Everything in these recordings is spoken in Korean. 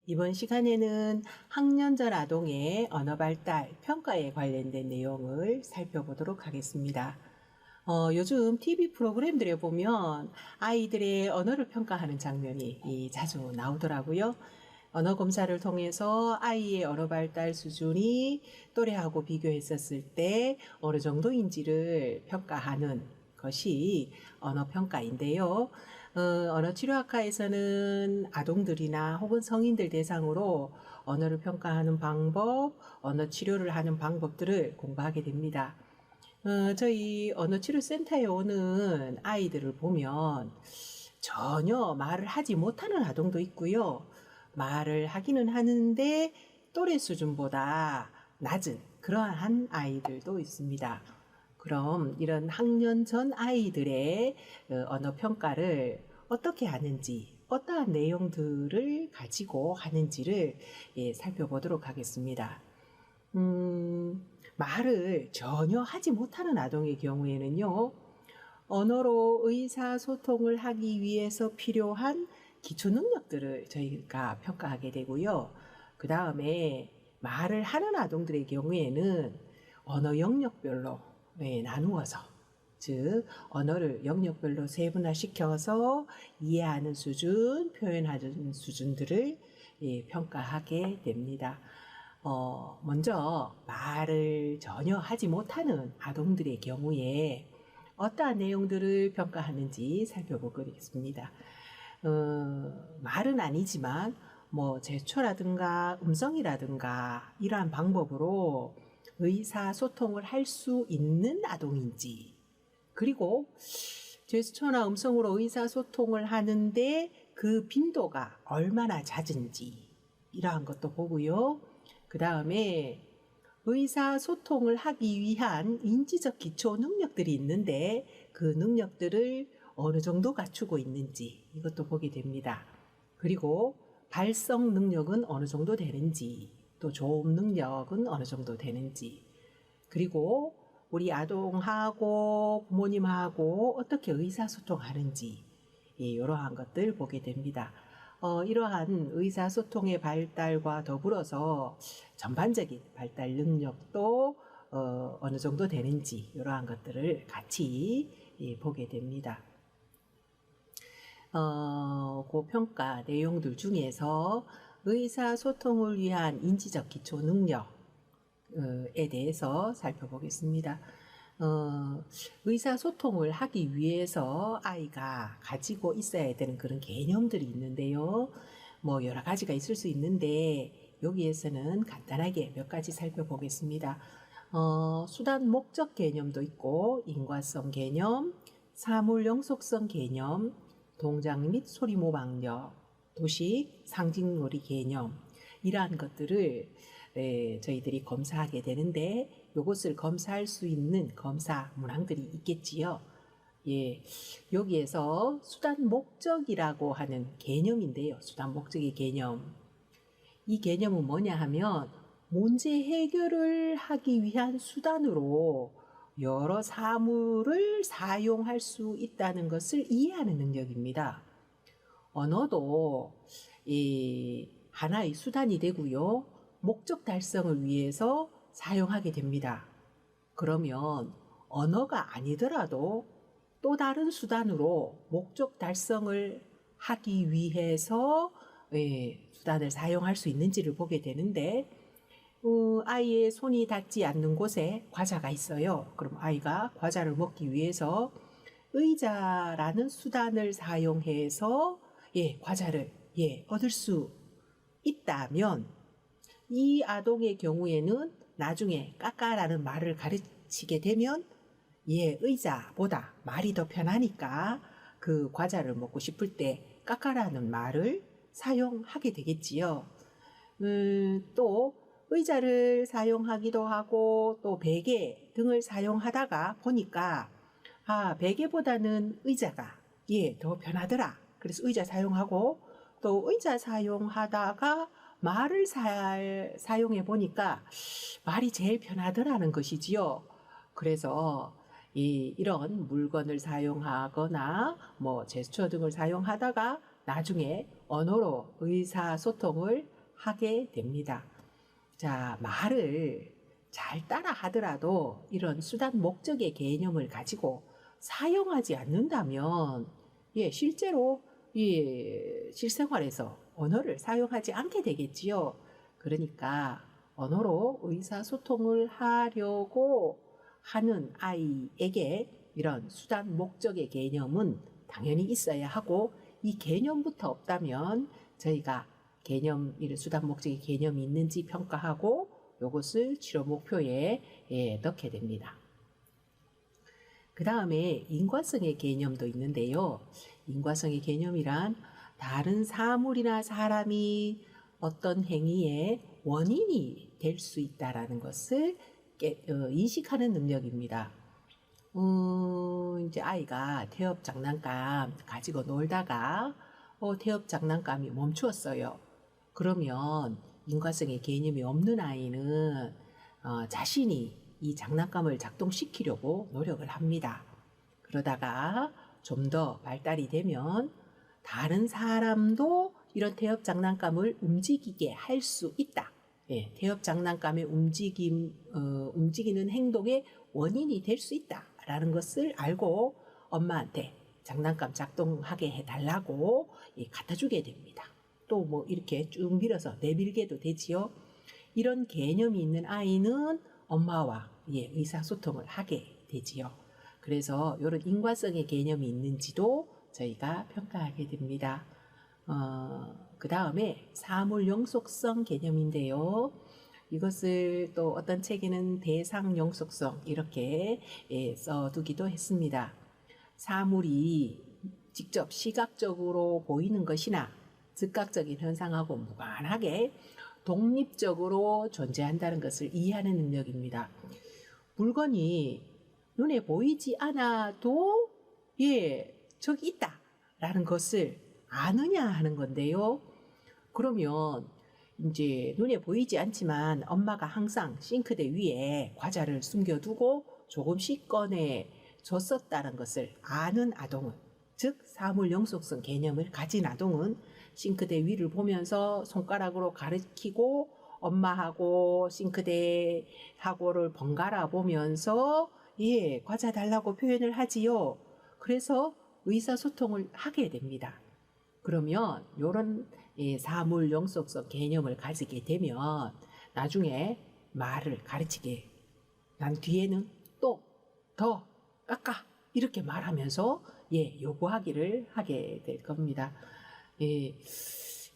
이번 시간에는 학년 전 아동의 언어 발달 평가에 관련된 내용을 살펴보도록 하겠습니다. 요즘 TV 프로그램들에 보면 아이들의 언어를 평가하는 장면이 자주 나오더라고요. 언어 검사를 통해서 아이의 언어 발달 수준이 또래하고 비교했었을 때 어느 정도인지를 평가하는 것이 언어 평가인데요. 언어 치료학과에서는 아동들이나 혹은 성인들 대상으로 언어를 평가하는 방법, 언어 치료를 하는 방법들을 공부하게 됩니다. 저희 언어치료센터에 오는 아이들을 보면 전혀 말을 하지 못하는 아동도 있고요. 말을 하기는 하는데 또래 수준보다 낮은 그러한 아이들도 있습니다. 그럼 이런 학년 전 아이들의 언어 평가를 어떻게 하는지, 어떠한 내용들을 가지고 하는지를 살펴보도록 하겠습니다. 말을 전혀 하지 못하는 아동의 경우에는요, 언어로 의사소통을 하기 위해서 필요한 기초 능력들을 저희가 평가하게 되고요. 그 다음에 말을 하는 아동들의 경우에는 언어 영역별로 나누어서, 즉 언어를 영역별로 세분화시켜서 이해하는 수준, 표현하는 수준들을 평가하게 됩니다. 먼저 말을 전혀 하지 못하는 아동들의 경우에 어떠한 내용들을 평가하는지 살펴보겠습니다. 말은 아니지만 제스처라든가 음성이라든가 이러한 방법으로 의사소통을 할 수 있는 아동인지, 그리고 제스처나 음성으로 의사소통을 하는데 그 빈도가 얼마나 잦은지 이러한 것도 보고요. 그 다음에 의사소통을 하기 위한 인지적 기초 능력들이 있는데 그 능력들을 어느 정도 갖추고 있는지 이것도 보게 됩니다. 그리고 발성 능력은 어느 정도 되는지, 또 조음 능력은 어느 정도 되는지, 그리고 우리 아동하고 부모님하고 어떻게 의사소통하는지 이러한 것들 보게 됩니다. 이러한 의사소통의 발달과 더불어서 전반적인 발달 능력도 어느 정도 되는지 이러한 것들을 같이 보게 됩니다. 그 평가 내용들 중에서 의사소통을 위한 인지적 기초 능력에 대해서 살펴보겠습니다. 의사소통을 하기 위해서 아이가 가지고 있어야 되는 그런 개념들이 있는데요. 여러 가지가 있을 수 있는데 여기에서는 간단하게 몇 가지 살펴보겠습니다. 수단 목적 개념도 있고 인과성 개념, 사물 영속성 개념, 동작 및 소리 모방력, 도식, 상징놀이 개념 이러한 것들을 저희들이 검사하게 되는데 이것을 검사할 수 있는 검사 문항들이 있겠지요. 여기에서 수단 목적이라고 하는 개념인데요. 수단 목적의 개념. 이 개념은 뭐냐 하면 문제 해결을 하기 위한 수단으로 여러 사물을 사용할 수 있다는 것을 이해하는 능력입니다. 언어도 하나의 수단이 되고요. 목적 달성을 위해서 사용하게 됩니다. 그러면 언어가 아니더라도 또 다른 수단으로 목적 달성을 하기 위해서 수단을 사용할 수 있는지를 보게 되는데, 아이의 손이 닿지 않는 곳에 과자가 있어요. 그럼 아이가 과자를 먹기 위해서 의자라는 수단을 사용해서 과자를 얻을 수 있다면, 이 아동의 경우에는 나중에 까까라는 말을 가르치게 되면 의자보다 말이 더 편하니까 그 과자를 먹고 싶을 때 까까라는 말을 사용하게 되겠지요. 또 의자를 사용하기도 하고 또 베개 등을 사용하다가 보니까 베개보다는 의자가 더 편하더라. 그래서 의자 사용하고, 또 의자 사용하다가 말을 사용해 보니까 말이 제일 편하더라는 것이지요. 그래서 이런 물건을 사용하거나 제스처 등을 사용하다가 나중에 언어로 의사소통을 하게 됩니다. 자, 말을 잘 따라 하더라도 이런 수단 목적의 개념을 가지고 사용하지 않는다면 실제로 실생활에서 언어를 사용하지 않게 되겠지요. 그러니까 언어로 의사소통을 하려고 하는 아이에게 이런 수단 목적의 개념은 당연히 있어야 하고, 이 개념부터 없다면 저희가 이런 수단 목적의 개념이 있는지 평가하고 이것을 치료 목표에 넣게 됩니다. 그 다음에 인과성의 개념도 있는데요. 인과성의 개념이란 다른 사물이나 사람이 어떤 행위의 원인이 될 수 있다라는 것을 인식하는 능력입니다. 이제 아이가 태엽 장난감 가지고 놀다가 태엽 장난감이 멈추었어요. 그러면 인과성의 개념이 없는 아이는 자신이 이 장난감을 작동시키려고 노력을 합니다. 그러다가 좀 더 발달이 되면 다른 사람도 이런 태엽 장난감을 움직이게 할 수 있다. 태엽 장난감의 움직이는 행동의 원인이 될 수 있다라는 것을 알고 엄마한테 장난감 작동하게 해달라고 갖다 주게 됩니다. 또 뭐 이렇게 쭉 밀어서 내밀게도 되지요. 이런 개념이 있는 아이는 엄마와 의사소통을 하게 되지요. 그래서 이런 인과성의 개념이 있는지도 저희가 평가하게 됩니다. 그 다음에 사물용속성 개념인데요. 이것을 또 어떤 책에는 대상용속성 이렇게 써두기도 했습니다. 사물이 직접 시각적으로 보이는 것이나 즉각적인 현상하고 무관하게 독립적으로 존재한다는 것을 이해하는 능력입니다. 물건이 눈에 보이지 않아도 저기 있다라는 것을 아느냐 하는 건데요. 그러면 이제 눈에 보이지 않지만 엄마가 항상 싱크대 위에 과자를 숨겨두고 조금씩 꺼내 줬었다는 것을 아는 아동은, 즉 사물용속성 개념을 가진 아동은 싱크대 위를 보면서 손가락으로 가리키고 엄마하고 싱크대하고를 번갈아 보면서 과자 달라고 표현을 하지요. 그래서 의사소통을 하게 됩니다. 그러면 이런 사물용속성 개념을 가지게 되면 나중에 말을 가르치게 난 뒤에는 또 더 깎아 이렇게 말하면서 요구하기를 하게 될 겁니다.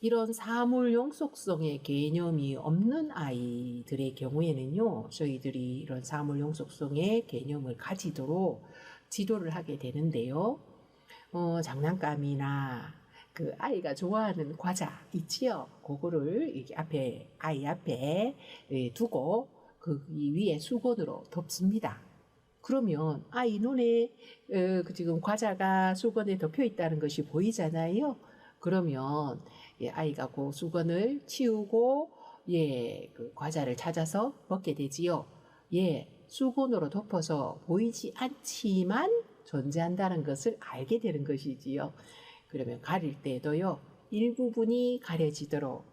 이런 사물용속성의 개념이 없는 아이들의 경우에는요, 저희들이 이런 사물용속성의 개념을 가지도록 지도를 하게 되는데요. 장난감이나 그 아이가 좋아하는 과자 있지요? 그거를 이렇게 아이 앞에 두고 그 위에 수건으로 덮습니다. 그러면 아이 눈에 지금 과자가 수건에 덮여 있다는 것이 보이잖아요. 그러면 아이가 그 수건을 치우고 그 과자를 찾아서 먹게 되지요. 수건으로 덮어서 보이지 않지만 존재한다는 것을 알게 되는 것이지요. 그러면 가릴 때도요, 일부분이 가려지도록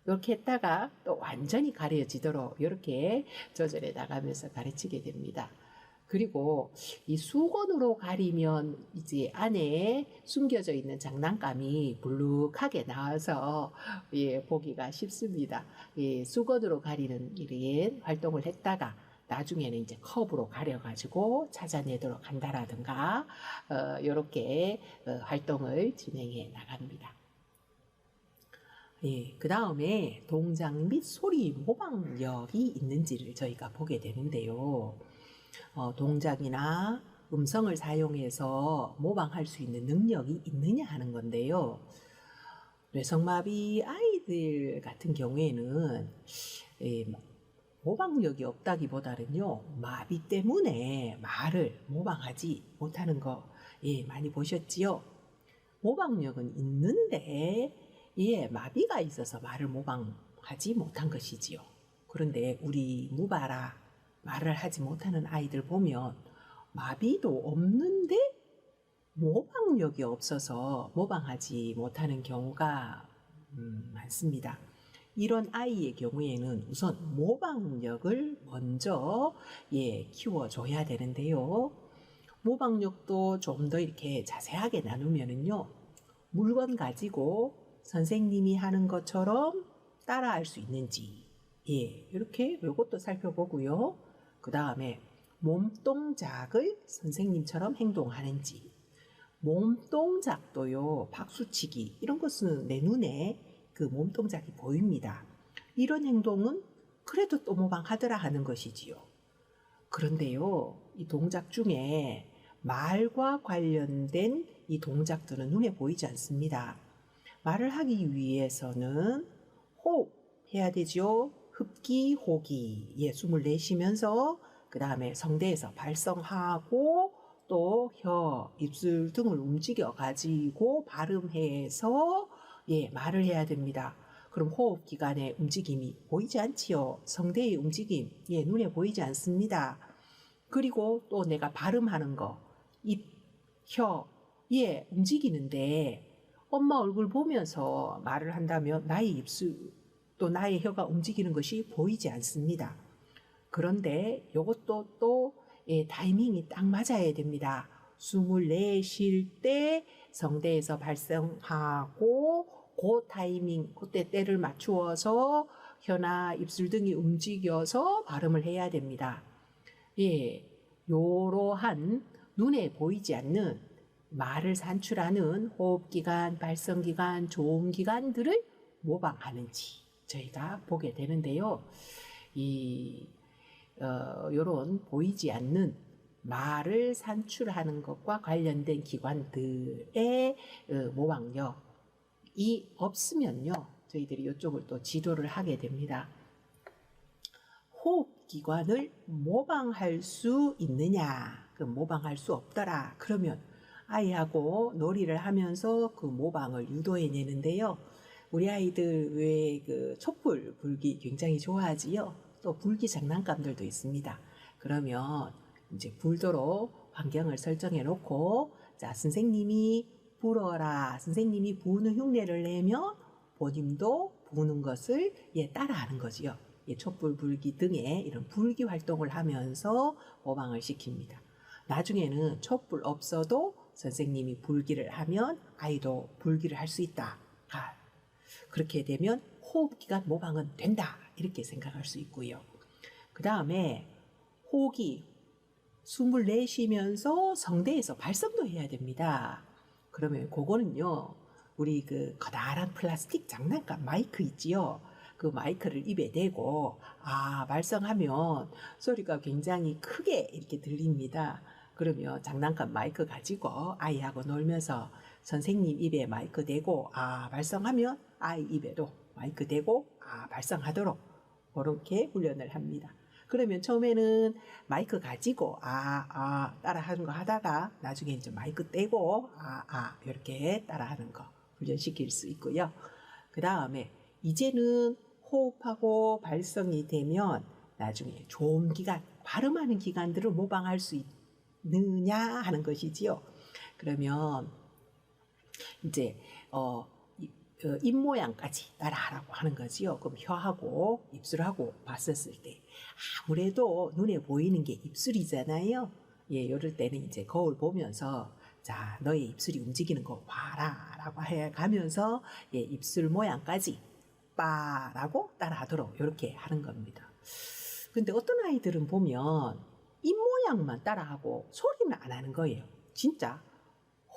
이렇게 했다가 또 완전히 가려지도록 이렇게 조절해 나가면서 가르치게 됩니다. 그리고 이 수건으로 가리면 이제 안에 숨겨져 있는 장난감이 불룩하게 나와서 보기가 쉽습니다. 수건으로 가리는 이런 활동을 했다가 나중에는 이제 컵으로 가려가지고 찾아내도록 한다라든가 이렇게 활동을 진행해 나갑니다. 그 다음에 동작 및 소리 모방력이 있는지를 저희가 보게 되는데요. 동작이나 음성을 사용해서 모방할 수 있는 능력이 있느냐 하는 건데요. 뇌성마비 아이들 같은 경우에는 모방력이 없다기보다는요, 마비 때문에 말을 모방하지 못하는 거 많이 보셨지요? 모방력은 있는데 마비가 있어서 말을 모방하지 못한 것이지요. 그런데 우리 무바라 말을 하지 못하는 아이들 보면 마비도 없는데 모방력이 없어서 모방하지 못하는 경우가 많습니다. 이런 아이의 경우에는 우선 모방력을 먼저 키워줘야 되는데요. 모방력도 좀 더 이렇게 자세하게 나누면은요, 물건 가지고 선생님이 하는 것처럼 따라할 수 있는지, 이렇게 이것도 살펴보고요. 그 다음에 몸동작을 선생님처럼 행동하는지, 몸동작도요, 박수치기 이런 것은 내 눈에 그 몸동작이 보입니다. 이런 행동은 그래도 또 모방하더라 하는 것이지요. 그런데요, 이 동작 중에 말과 관련된 이 동작들은 눈에 보이지 않습니다. 말을 하기 위해서는 호흡해야 되죠. 흡기, 호기. 숨을 내쉬면서 그 다음에 성대에서 발성하고 또 혀, 입술 등을 움직여 가지고 발음해서 말을 해야 됩니다. 그럼 호흡 기관의 움직임이 보이지 않지요. 성대의 움직임, 눈에 보이지 않습니다. 그리고 또 내가 발음하는 거, 입, 혀, 움직이는데 엄마 얼굴 보면서 말을 한다면 나의 입술 또 나의 혀가 움직이는 것이 보이지 않습니다. 그런데 이것도 또 타이밍이 딱 맞아야 됩니다. 숨을 내쉴 때 성대에서 발성하고 그 타이밍, 그때 때를 맞추어서 혀나 입술 등이 움직여서 발음을 해야 됩니다. 이러한 눈에 보이지 않는 말을 산출하는 호흡기관, 발성기관, 조음기관들을 모방하는지 저희가 보게 되는데요. 이런 보이지 않는 말을 산출하는 것과 관련된 기관들의 모방력이 없으면요, 저희들이 이쪽을 또 지도를 하게 됩니다. 호흡기관을 모방할 수 있느냐? 그럼 모방할 수 없더라. 그러면 아이하고 놀이를 하면서 그 모방을 유도해내는데요. 우리 아이들 왜 그 촛불 불기 굉장히 좋아하지요? 또 불기 장난감들도 있습니다. 그러면 이제 불도록 환경을 설정해 놓고, 자, 선생님이 불어라. 선생님이 부는 흉내를 내면 본인도 부는 것을 따라하는 거지요. 촛불 불기 등의 이런 불기 활동을 하면서 모방을 시킵니다. 나중에는 촛불 없어도 선생님이 불기를 하면 아이도 불기를 할 수 있다. 그렇게 되면 호흡기관 모방은 된다. 이렇게 생각할 수 있고요. 그 다음에 호흡이 숨을 내쉬면서 성대에서 발성도 해야 됩니다. 그러면 그거는요, 우리 그 커다란 플라스틱 장난감 마이크 있지요. 그 마이크를 입에 대고 발성하면 소리가 굉장히 크게 이렇게 들립니다. 그러면 장난감 마이크 가지고 아이하고 놀면서 선생님 입에 마이크 대고 발성하면 아이 입에도 마이크 대고 발성하도록 그렇게 훈련을 합니다. 그러면 처음에는 마이크 가지고 따라하는 거 하다가 나중에 이제 마이크 떼고 이렇게 따라하는 거 훈련시킬 수 있고요. 그 다음에 이제는 호흡하고 발성이 되면 나중에 조음기관, 발음하는 기관들을 모방할 수 있느냐 하는 것이지요. 그러면 이제 입 모양까지 따라하라고 하는 거지요. 그럼 혀하고 입술하고 봤었을 때 아무래도 눈에 보이는 게 입술이잖아요. 이럴 때는 이제 거울 보면서 자, 너의 입술이 움직이는 거 봐라 라고 해가면서 입술 모양까지 빠라고 따라하도록 이렇게 하는 겁니다. 근데 어떤 아이들은 보면 입 모양만 따라하고 소리는 안 하는 거예요. 진짜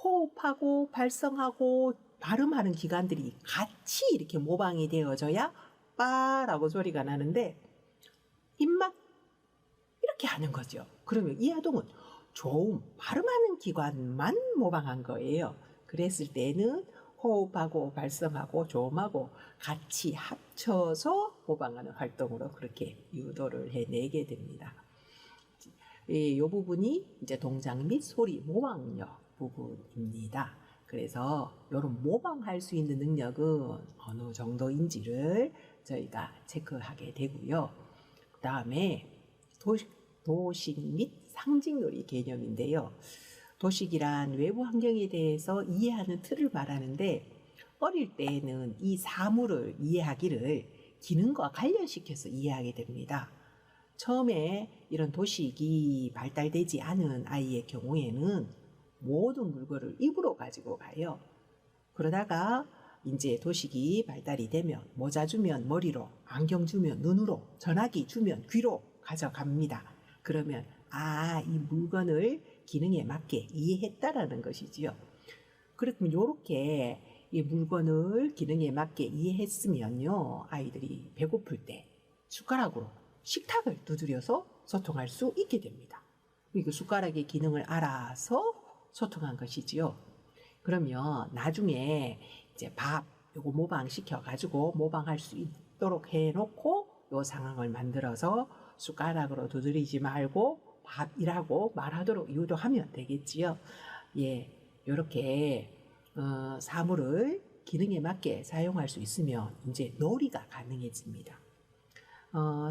호흡하고 발성하고 발음하는 기관들이 같이 이렇게 모방이 되어져야 빠라고 소리가 나는데 입만 이렇게 하는 거죠. 그러면 이 아동은 조음, 발음하는 기관만 모방한 거예요. 그랬을 때는 호흡하고 발성하고 조음하고 같이 합쳐서 모방하는 활동으로 그렇게 유도를 해내게 됩니다. 이 부분이 이제 동작 및 소리 모방력 부분입니다. 그래서 이런 모방할 수 있는 능력은 어느 정도인지를 저희가 체크하게 되고요. 그 다음에 도식 및 상징놀이 개념인데요. 도식이란 외부 환경에 대해서 이해하는 틀을 말하는데 어릴 때에는 이 사물을 이해하기를 기능과 관련시켜서 이해하게 됩니다. 처음에 이런 도식이 발달되지 않은 아이의 경우에는 모든 물건을 입으로 가지고 가요. 그러다가 이제 도식이 발달이 되면 모자 주면 머리로, 안경 주면 눈으로, 전화기 주면 귀로 가져갑니다. 그러면 이 물건을 기능에 맞게 이해했다라는 것이지요. 그렇다면 이렇게 이 물건을 기능에 맞게 이해했으면요, 아이들이 배고플 때 숟가락으로 식탁을 두드려서 소통할 수 있게 됩니다. 그 숟가락의 기능을 알아서 소통한 것이지요. 그러면 나중에 이제 밥 요거 모방시켜 가지고 모방할 수 있도록 해놓고 요 상황을 만들어서 숟가락으로 두드리지 말고 밥이라고 말하도록 유도하면 되겠지요. 예, 요렇게 사물을 기능에 맞게 사용할 수 있으면 이제 놀이가 가능해집니다.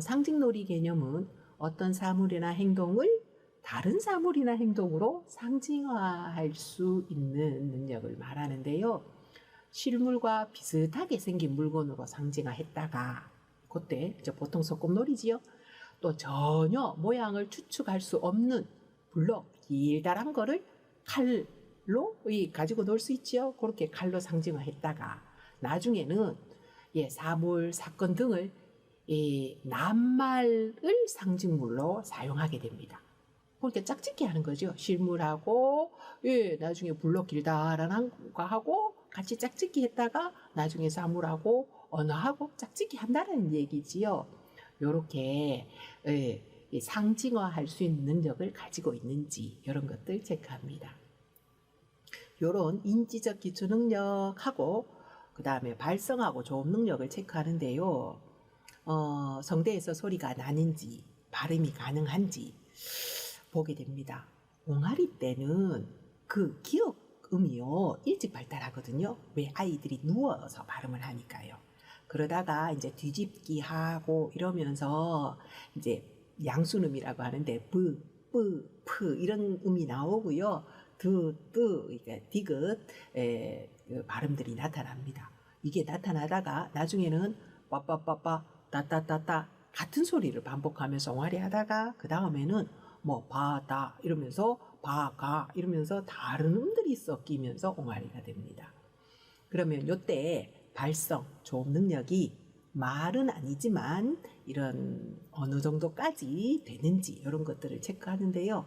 상징놀이 개념은 어떤 사물이나 행동을 다른 사물이나 행동으로 상징화할 수 있는 능력을 말하는데요. 실물과 비슷하게 생긴 물건으로 상징화했다가 그때 보통 소꿉놀이지요. 또 전혀 모양을 추측할 수 없는 블럭 길다란 거를 칼로 가지고 놀 수 있지요. 그렇게 칼로 상징화했다가 나중에는 사물, 사건 등을 낱말을 상징물로 사용하게 됩니다. 그렇게 짝짓기 하는 거죠. 실물하고 나중에 블럭 길다란 거 하고 같이 짝짓기 했다가 나중에 사물하고 언어하고 짝짓기 한다는 얘기지요. 요렇게 상징화할 수 있는 능력을 가지고 있는지 이런 것들 체크합니다. 요런 인지적 기초 능력하고 그 다음에 발성하고 조업 능력을 체크하는데요. 성대에서 소리가 나는지 발음이 가능한지 보게 됩니다. 옹알이 때는 그 기억음이요 일찍 발달하거든요. 왜? 아이들이 누워서 발음을 하니까요. 그러다가 이제 뒤집기 하고 이러면서 이제 양순음이라고 하는데 브, 뿌, 프 이런 음이 나오고요. 드, 뜨, 그러니까 디귿 그 발음들이 나타납니다. 이게 나타나다가 나중에는 빠빠빠빠 따따따따 같은 소리를 반복하면서 옹알이 하다가 그 다음에는 뭐 바다 이러면서 바가 이러면서 다른 음들이 섞이면서 옹알이가 됩니다. 그러면 이때 발성, 조업 능력이 말은 아니지만 이런 어느 정도까지 되는지 이런 것들을 체크하는데요.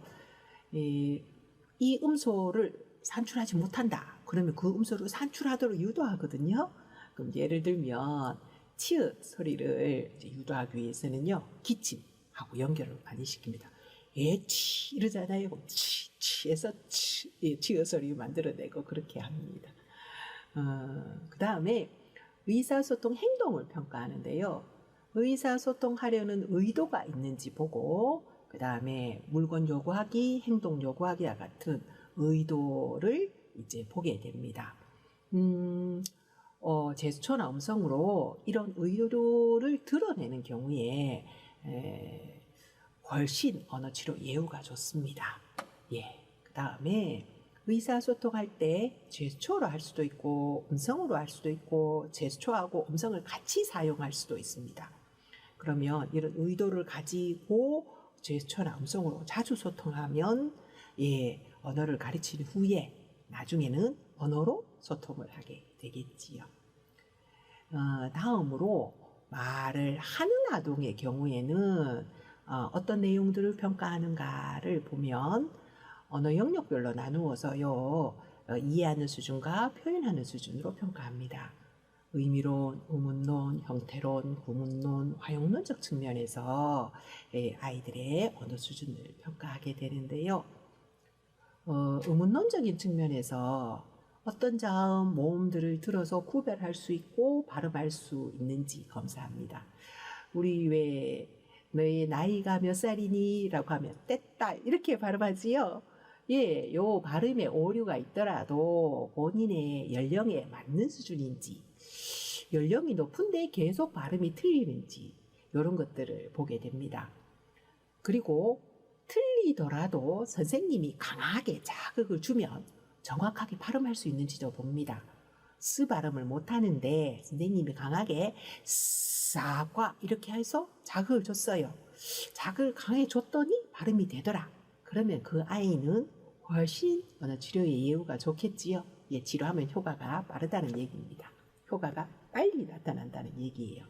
이 음소를 산출하지 못한다. 그러면 그 음소를 산출하도록 유도하거든요. 그럼 예를 들면 치읓 소리를 유도하기 위해서는요. 기침하고 연결을 많이 시킵니다. 치 이러잖아요. 치에서 치읓 소리 만들어내고 그렇게 합니다. 그 다음에 의사소통 행동을 평가하는데요. 의사소통하려는 의도가 있는지 보고 그 다음에 물건 요구하기, 행동 요구하기와 같은 의도를 이제 보게 됩니다. 제스처나 음성으로 이런 의도를 드러내는 경우에 훨씬 언어치료 예후가 좋습니다. 그 다음에 의사소통할 때 제스처로 할 수도 있고 음성으로 할 수도 있고 제스처하고 음성을 같이 사용할 수도 있습니다. 그러면 이런 의도를 가지고 제스처나 음성으로 자주 소통하면 언어를 가르친 후에 나중에는 언어로 소통을 하게 되겠지요. 다음으로 말을 하는 아동의 경우에는 어떤 내용들을 평가하는가를 보면 언어 영역별로 나누어서요. 이해하는 수준과 표현하는 수준으로 평가합니다. 의미론, 의문론, 형태론, 구문론, 활용론적 측면에서 아이들의 언어 수준을 평가하게 되는데요. 의문론적인 측면에서 어떤 자음, 모음들을 들어서 구별할 수 있고 발음할 수 있는지 검사합니다. 우리 왜 너의 나이가 몇 살이니? 라고 하면 떼딸 이렇게 발음하지요. 요 발음에 오류가 있더라도 본인의 연령에 맞는 수준인지 연령이 높은데 계속 발음이 틀리는지 이런 것들을 보게 됩니다. 그리고 틀리더라도 선생님이 강하게 자극을 주면 정확하게 발음할 수 있는지도 봅니다. 스 발음을 못하는데 선생님이 강하게 사과 이렇게 해서 자극을 줬어요. 자극을 강하게 줬더니 발음이 되더라. 그러면 그 아이는 훨씬 언어 치료의 예후가 좋겠지요. 예, 치료하면 효과가 빠르다는 얘기입니다. 효과가 빨리 나타난다는 얘기예요.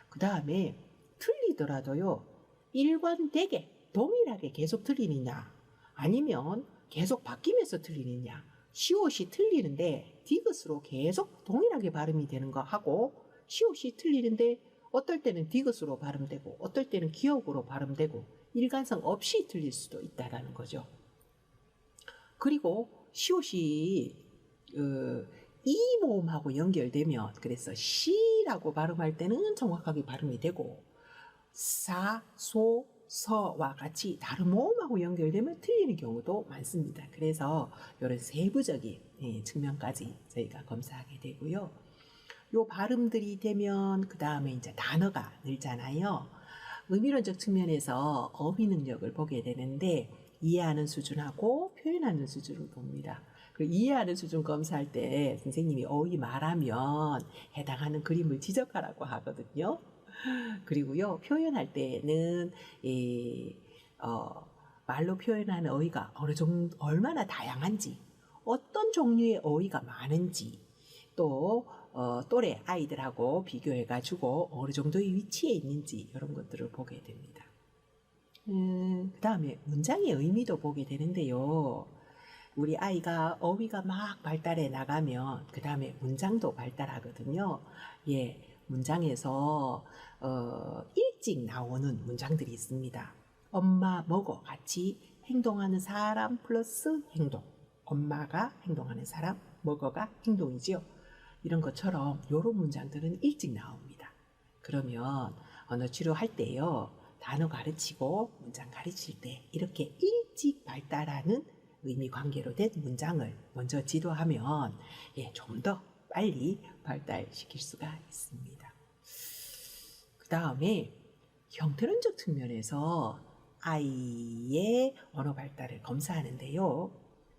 그 다음에 틀리더라도요, 일관되게 동일하게 계속 틀리느냐, 아니면 계속 바뀌면서 틀리느냐, 시옷이 틀리는데 디귿으로 계속 동일하게 발음이 되는 거 하고, 시옷이 틀리는데 어떨 때는 디귿으로 발음되고 어떨 때는 기역으로 발음되고 일관성 없이 틀릴 수도 있다라는 거죠. 그리고 시옷이 이 모음하고 연결되면, 그래서 시라고 발음할 때는 정확하게 발음이 되고 사, 소, 서와 같이 다른 모음하고 연결되면 틀리는 경우도 많습니다. 그래서 이런 세부적인 측면까지 저희가 검사하게 되고요. 요 발음들이 되면 그 다음에 이제 단어가 늘잖아요. 의미론적 측면에서 어휘 능력을 보게 되는데 이해하는 수준하고 표현하는 수준을 봅니다. 그리고 이해하는 수준 검사할 때 선생님이 어휘 말하면 해당하는 그림을 지적하라고 하거든요. 그리고요, 표현할 때는 말로 표현하는 어휘가 어느 정도 얼마나 다양한지, 어떤 종류의 어휘가 많은지, 또 또래 아이들하고 비교해가지고 어느 정도의 위치에 있는지 이런 것들을 보게 됩니다. 그 다음에 문장의 의미도 보게 되는데요. 우리 아이가 어휘가 막 발달해 나가면 그 다음에 문장도 발달하거든요. 예, 문장에서 일찍 나오는 문장들이 있습니다. 엄마 먹어 같이 행동하는 사람 플러스 행동. 엄마가 행동하는 사람, 먹어가 행동이지요. 이런 것처럼 이런 문장들은 일찍 나옵니다. 그러면 언어 치료할 때요, 단어 가르치고 문장 가르칠 때 이렇게 일찍 발달하는 의미 관계로 된 문장을 먼저 지도하면 좀 더 빨리 발달시킬 수가 있습니다. 그 다음에 형태론적 측면에서 아이의 언어 발달을 검사하는데요.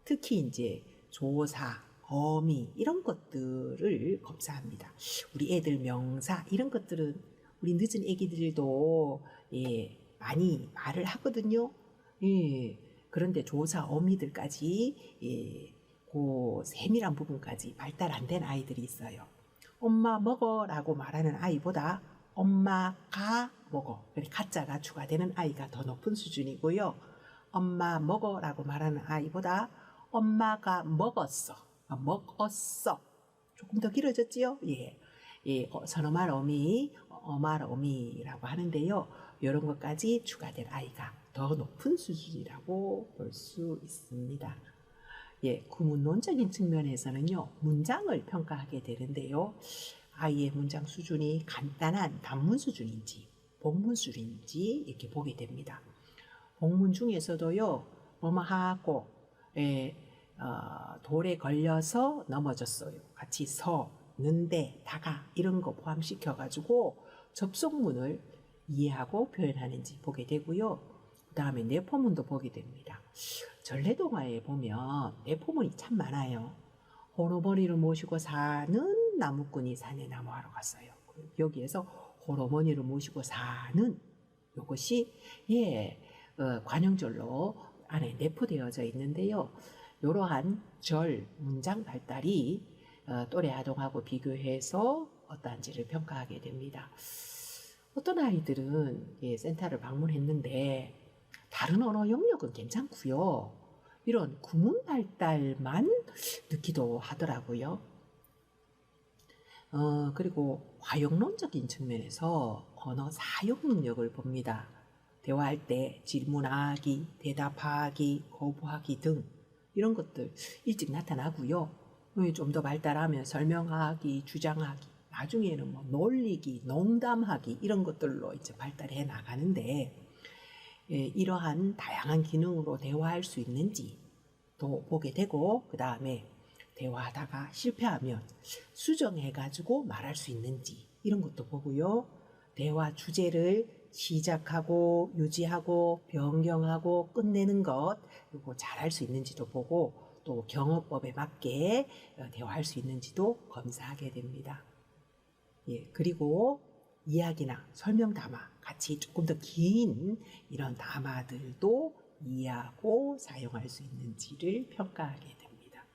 특히 이제 조사, 어미 이런 것들을 검사합니다. 우리 애들 명사 이런 것들은 우리 늦은 애기들도 많이 말을 하거든요. 그런데 조사, 어미들까지 그 세밀한 부분까지 발달 안 된 아이들이 있어요. 엄마 먹어라고 말하는 아이보다 엄마가 먹어, 가짜가 추가되는 아이가 더 높은 수준이고요. 엄마 먹어라고 말하는 아이보다 엄마가 먹었어, 먹었어 조금 더 길어졌지요. 선어말 어미, 어말 어미라고 하는데요. 이런 것까지 추가된 아이가 더 높은 수준이라고 볼 수 있습니다. 구문론적인 측면에서는요, 문장을 평가하게 되는데요. 아이의 문장 수준이 간단한 단문 수준인지 복문 수준인지 이렇게 보게 됩니다. 복문 중에서도요, 뭐뭐하고 돌에 걸려서 넘어졌어요. 같이 는데, 다가 이런 거 포함시켜가지고 접속문을 이해하고 표현하는지 보게 되고요. 그 다음에 내포문도 보게 됩니다. 전래동화에 보면 내포문이 참 많아요. 호로머니를 모시고 사는 나무꾼이 산에 나무하러 갔어요. 여기에서 호로머니를 모시고 사는 이것이 관형절로 안에 내포되어져 있는데요. 이러한 절, 문장 발달이 또래 아동하고 비교해서 어떠한지를 평가하게 됩니다. 어떤 아이들은 센터를 방문했는데 다른 언어 영역은 괜찮고요. 이런 구문 발달만 느끼도 하더라고요. 그리고 화용론적인 측면에서 언어 사용 능력을 봅니다. 대화할 때 질문하기, 대답하기, 거부하기 등 이런 것들 일찍 나타나고요. 좀 더 발달하면 설명하기, 주장하기, 나중에는 뭐 놀리기, 농담하기 이런 것들로 이제 발달해 나가는데 이러한 다양한 기능으로 대화할 수 있는지도 보게 되고, 그 다음에 대화하다가 실패하면 수정해가지고 말할 수 있는지 이런 것도 보고요. 대화 주제를 시작하고 유지하고 변경하고 끝내는 것, 그리고 잘할 수 있는지도 보고 또 경어법에 맞게 대화할 수 있는지도 검사하게 됩니다. 예, 그리고 이야기나 설명 담화, 같이 조금 더 긴 이런 담화들도 이해하고 사용할 수 있는지를 평가하게 됩니다.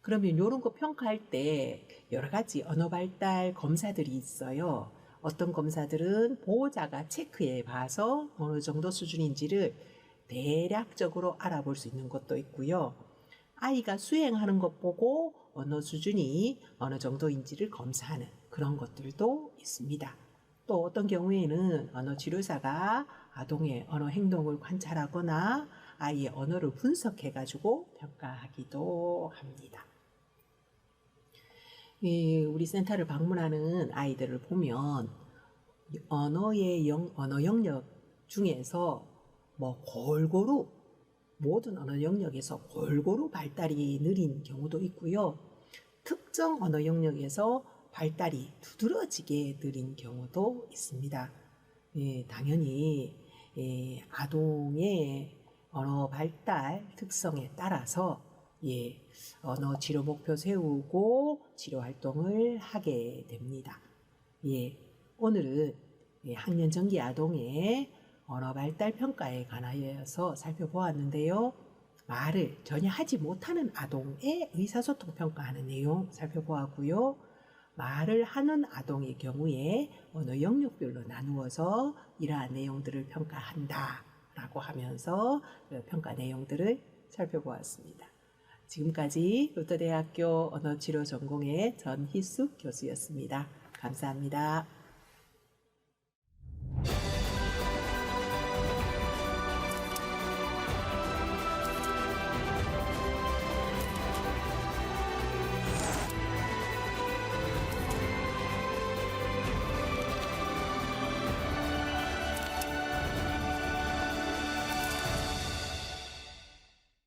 그러면 이런 거 평가할 때 여러 가지 언어 발달 검사들이 있어요. 어떤 검사들은 보호자가 체크해 봐서 어느 정도 수준인지를 대략적으로 알아볼 수 있는 것도 있고요. 아이가 수행하는 것 보고 언어 수준이 어느 정도인지를 검사하는 그런 것들도 있습니다. 또 어떤 경우에는 언어 치료사가 아동의 언어 행동을 관찰하거나 아이의 언어를 분석해가지고 평가하기도 합니다. 우리 센터를 방문하는 아이들을 보면 언어 영역 중에서 골고루 모든 언어 영역에서 골고루 발달이 느린 경우도 있고요. 특정 언어 영역에서 발달이 두드러지게 느린 경우도 있습니다. 당연히 아동의 언어 발달 특성에 따라서 언어 치료 목표 세우고 치료 활동을 하게 됩니다. 오늘은 학년 전기 아동의 언어 발달 평가에 관하여서 살펴보았는데요. 말을 전혀 하지 못하는 아동의 의사소통 평가하는 내용 살펴보았고요. 말을 하는 아동의 경우에 언어 영역별로 나누어서 이러한 내용들을 평가한다 라고 하면서 평가 내용들을 살펴보았습니다. 지금까지 롯데대학교 언어치료 전공의 전희숙 교수였습니다. 감사합니다.